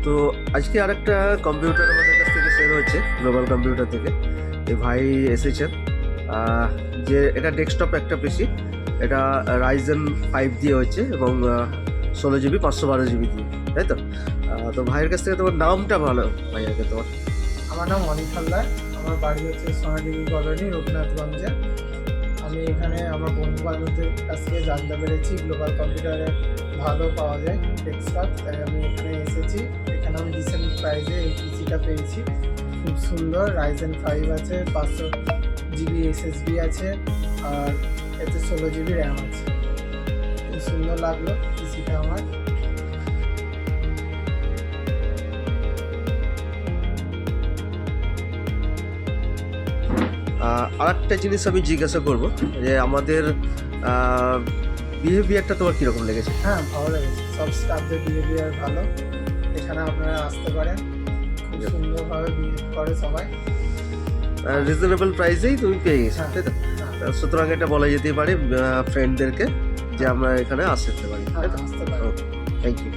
তো আজকে আরেকটা কম্পিউটার আমাদের কাছ থেকে সেল হচ্ছে গ্লোবাল কম্পিউটার থেকে। এই ভাই এসেছেন, যে এটা ডেস্কটপ একটা পিসি, এটা রাইজেন 5 দিয়ে হচ্ছে এবং 16 GB 512 GB দিয়ে, তাই তো? তো ভাইয়ের কাছ থেকে তোমার নামটা ভালো ভাই, আগে তোমার। আমার নাম অনিক হালদার, আমার বাড়ি হচ্ছে সোনাডিঘি কলোনি, রঘুনাথগঞ্জে। আমি এখানে আমার বন্ধু বান্ধবদের কাছ থেকে জানতে পেরেছি গ্লোবাল কম্পিউটারে ভালো পাওয়া যায় ডেস্কটপ, তাই আমি এখানে এসেছি। এখানে আমি রিসেন্ট প্রাইসে এই পিসিটা পেয়েছি, খুব সুন্দর। রাইজেন 5 আছে, 500 GB SSD আছে, আর এতে 16 GB র্যাম আছে। খুব সুন্দর লাগলো পিসিটা আমার। আরেকটা জিনিস আমি জিজ্ঞাসা করব যে আমাদের বিহেভিয়ারটা তোমার কীরকম লেগেছে? হ্যাঁ, ভালো লেগেছে, সব স্টাফদের বিহেভিয়ার ভালো। এখানে আপনারা আসতে পারেন, খুব সুন্দরভাবে বিহেভ করে সবাই। রিজনেবল প্রাইসেই তুমি পেয়ে গেছো, হ্যাঁ, তাই তো? হ্যাঁ, সুতরাং এটা বলা যেতেই পারে ফ্রেন্ডদেরকে যে আমরা এখানে আসতে পারি, হ্যাঁ, তাই তো? আসতে পারেন। Thank you.